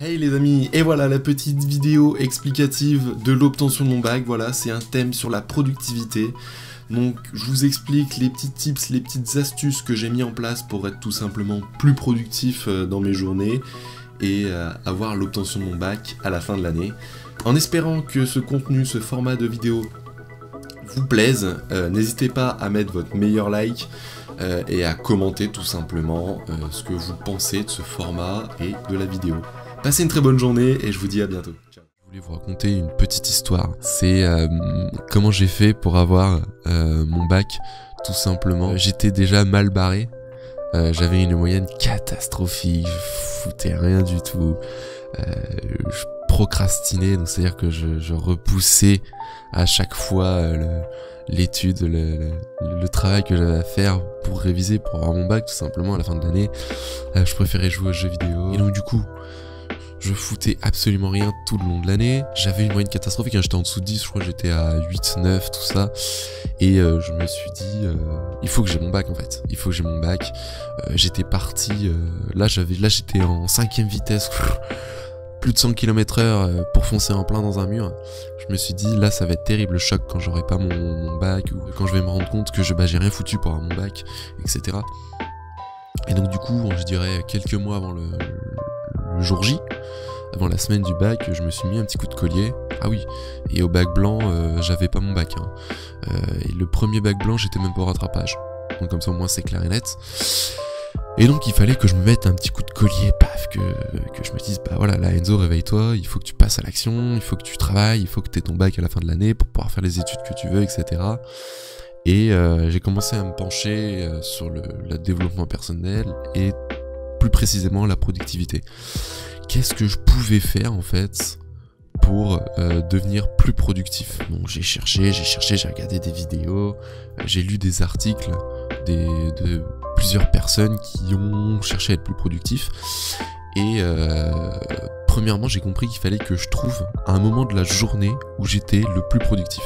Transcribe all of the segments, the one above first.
Hey les amis, et voilà la petite vidéo explicative de l'obtention de mon bac. Voilà, c'est un thème sur la productivité. Donc je vous explique les petits tips, les petites astuces que j'ai mis en place pour être tout simplement plus productif dans mes journées et avoir l'obtention de mon bac à la fin de l'année. En espérant que ce contenu, ce format de vidéo vous plaise, n'hésitez pas à mettre votre meilleur like et à commenter tout simplement ce que vous pensez de ce format et de la vidéo. Passez une très bonne journée et je vous dis à bientôt. Ciao. Je voulais vous raconter une petite histoire. C'est comment j'ai fait pour avoir mon bac, tout simplement. J'étais déjà mal barré. J'avais une moyenne catastrophique. Je foutais rien du tout. Je procrastinais, donc c'est-à-dire que je repoussais à chaque fois l'étude, le travail que j'avais à faire pour réviser, pour avoir mon bac tout simplement à la fin de l'année. Je préférais jouer aux jeux vidéo. Et donc du coup, je foutais absolument rien tout le long de l'année. J'avais une moyenne catastrophique, hein, j'étais en dessous de 10, je crois que j'étais à 8, 9, tout ça. Et je me suis dit, il faut que j'ai mon bac en fait. Il faut que j'ai mon bac. J'étais parti, là j'étais en 5ème vitesse, plus de 100 km/h pour foncer en plein dans un mur. Je me suis dit, là ça va être terrible le choc quand j'aurai pas mon bac, ou quand je vais me rendre compte que j'ai rien foutu pour avoir mon bac, etc. Et donc du coup, je dirais quelques mois avant le jour J, avant la semaine du bac, je me suis mis un petit coup de collier. Ah oui, et au bac blanc, j'avais pas mon bac. Hein. Et le premier bac blanc, j'étais même pas au rattrapage. Donc comme ça au moins c'est clair et net. Et donc il fallait que je me mette un petit coup de collier, paf, que je me dise, bah voilà, là Enzo, réveille-toi, il faut que tu passes à l'action, il faut que tu travailles, il faut que tu aies ton bac à la fin de l'année pour pouvoir faire les études que tu veux, etc. Et j'ai commencé à me pencher sur le développement personnel et plus précisément la productivité. Qu'est-ce que je pouvais faire en fait pour devenir plus productif? Donc j'ai cherché, j'ai regardé des vidéos, j'ai lu des articles de plusieurs personnes qui ont cherché à être plus productifs. Et premièrement, j'ai compris qu'il fallait que je trouve un moment de la journée où j'étais le plus productif.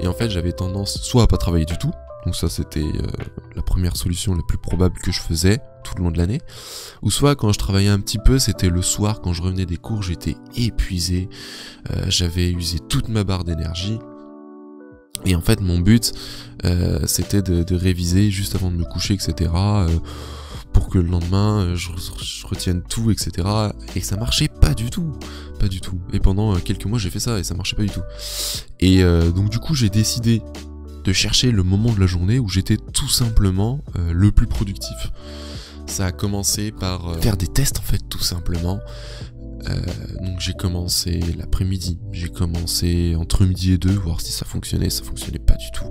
Et en fait, j'avais tendance soit à pas travailler du tout, donc ça c'était la première solution la plus probable que je faisais tout le long de l'année, ou soit quand je travaillais un petit peu, c'était le soir quand je revenais des cours, j'étais épuisé, j'avais usé toute ma barre d'énergie, et en fait mon but c'était de réviser juste avant de me coucher, etc., pour que le lendemain je retienne tout, etc. Et ça marchait pas du tout. Et pendant quelques mois j'ai fait ça et ça marchait pas du tout. Et donc du coup j'ai décidé de chercher le moment de la journée où j'étais tout simplement le plus productif. Ça a commencé par faire des tests en fait, tout simplement. Donc j'ai commencé l'après-midi, j'ai commencé entre midi et 2, voir si ça fonctionnait pas du tout.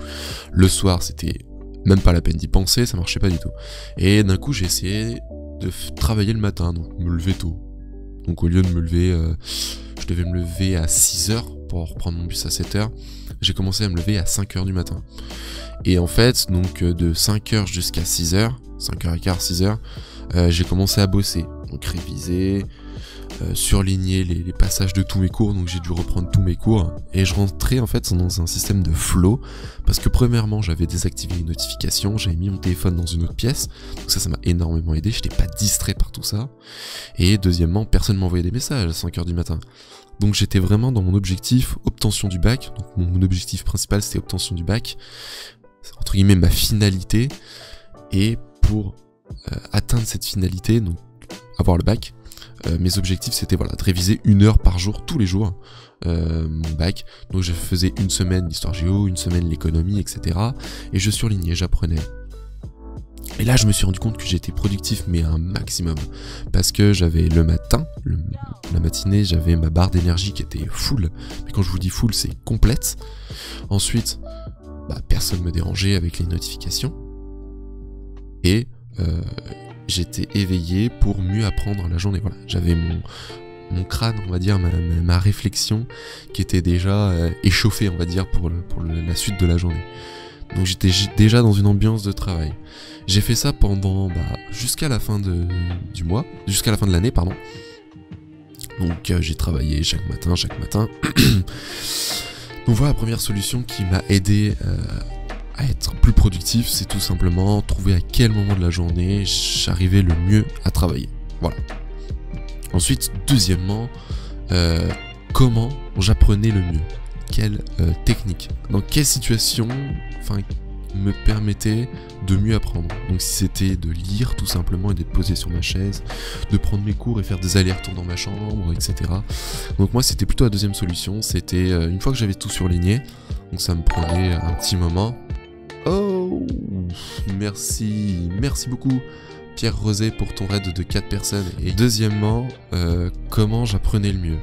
Le soir c'était même pas la peine d'y penser, ça marchait pas du tout. Et d'un coup j'ai essayé de travailler le matin, donc me lever tôt. Donc au lieu de me lever, je devais me lever à 6h pour reprendre mon bus à 7h, j'ai commencé à me lever à 5h du matin. Et en fait, donc de 5h jusqu'à 6h, 5h15, 6h, j'ai commencé à bosser, donc réviser, surligner les passages de tous mes cours, donc j'ai dû reprendre tous mes cours, et je rentrais en fait dans un système de flow, parce que premièrement j'avais désactivé les notifications, j'avais mis mon téléphone dans une autre pièce, donc ça m'a énormément aidé, j'étais pas distrait par tout ça, et deuxièmement personne m'envoyait des messages à 5h du matin, donc j'étais vraiment dans mon objectif obtention du bac, donc mon objectif principal c'était obtention du bac, entre guillemets ma finalité, et pour atteindre cette finalité, donc avoir le bac, mes objectifs c'était voilà, de réviser 1 heure par jour, tous les jours, mon bac. Donc je faisais une semaine l'histoire géo, une semaine l'économie, etc. Et je surlignais, j'apprenais. Et là je me suis rendu compte que j'étais productif mais un maximum. Parce que j'avais le matin, la matinée, j'avais ma barre d'énergie qui était full. Mais quand je vous dis full, c'est complète. Ensuite, personne me dérangeait avec les notifications. Et j'étais éveillé pour mieux apprendre la journée. Voilà, j'avais mon crâne, on va dire, ma réflexion qui était déjà échauffée, on va dire, pour la suite de la journée. Donc j'étais déjà dans une ambiance de travail. J'ai fait ça pendant jusqu'à la fin du mois, jusqu'à la fin de l'année, pardon. Donc j'ai travaillé chaque matin. Donc voilà la première solution qui m'a aidé à être plus productif, c'est tout simplement trouver à quel moment de la journée j'arrivais le mieux à travailler. Voilà. Ensuite, deuxièmement, comment j'apprenais le mieux? Quelle technique? Dans quelle situation me permettait de mieux apprendre? Donc si c'était de lire tout simplement et d'être posé sur ma chaise, de prendre mes cours et faire des allers-retours dans ma chambre, etc. Donc moi c'était plutôt la deuxième solution, c'était une fois que j'avais tout surligné, donc ça me prenait un petit moment. Oh, merci beaucoup Pierre Rosé pour ton raid de 4 personnes. Et deuxièmement, comment j'apprenais le mieux?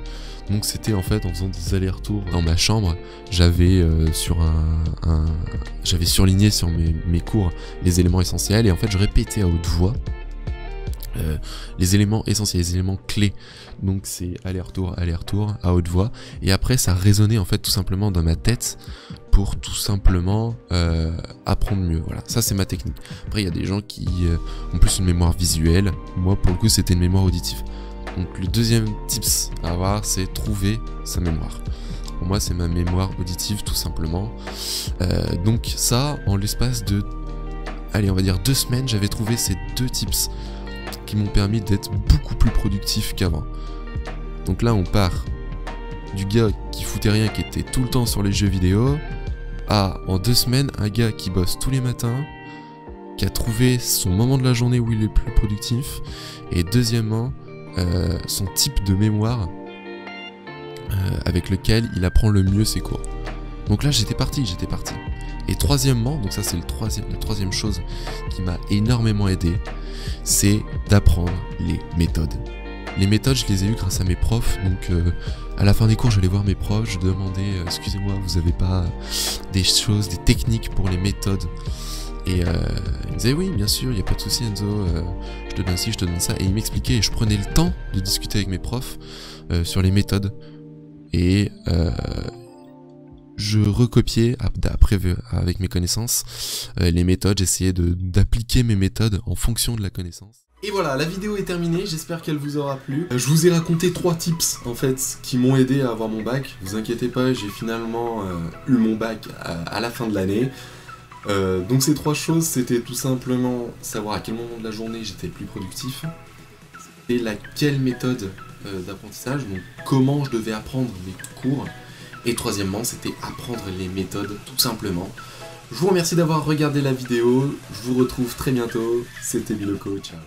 Donc c'était en fait en faisant des allers-retours dans ma chambre, j'avais j'avais surligné sur mes cours les éléments essentiels et en fait je répétais à haute voix les éléments essentiels, les éléments clés. Donc c'est aller-retour à haute voix et après ça résonnait en fait tout simplement dans ma tête pour tout simplement apprendre mieux. Voilà, ça c'est ma technique. Après il y a des gens qui ont plus une mémoire visuelle, moi pour le coup c'était une mémoire auditive. Donc le deuxième tips à avoir, c'est trouver sa mémoire. Pour moi, c'est ma mémoire auditive tout simplement. Donc ça, en l'espace de, allez, on va dire 2 semaines, j'avais trouvé ces 2 tips qui m'ont permis d'être beaucoup plus productif qu'avant. Donc là, on part du gars qui foutait rien, qui était tout le temps sur les jeux vidéo, à, en 2 semaines, un gars qui bosse tous les matins, qui a trouvé son moment de la journée où il est plus productif, et deuxièmement, son type de mémoire avec lequel il apprend le mieux ses cours. Donc là j'étais parti. Et troisièmement, donc ça c'est la troisième chose qui m'a énormément aidé, c'est d'apprendre les méthodes. Les méthodes je les ai eues grâce à mes profs, donc à la fin des cours j'allais voir mes profs, je demandais excusez-moi vous avez pas des choses, des techniques pour les méthodes? Et il me disait oui bien sûr, il n'y a pas de souci Enzo, je te donne ci, je te donne ça, et il m'expliquait et je prenais le temps de discuter avec mes profs sur les méthodes et je recopiais après avec mes connaissances les méthodes, j'essayais d'appliquer mes méthodes en fonction de la connaissance. Et voilà, la vidéo est terminée, j'espère qu'elle vous aura plu. Je vous ai raconté 3 tips en fait qui m'ont aidé à avoir mon bac. Vous inquiétez pas, j'ai finalement eu mon bac à la fin de l'année. Donc ces 3 choses, c'était tout simplement savoir à quel moment de la journée j'étais le plus productif, c'était laquelle méthode d'apprentissage, donc comment je devais apprendre mes cours, et troisièmement c'était apprendre les méthodes tout simplement. Je vous remercie d'avoir regardé la vidéo, je vous retrouve très bientôt, c'était Biloco, ciao.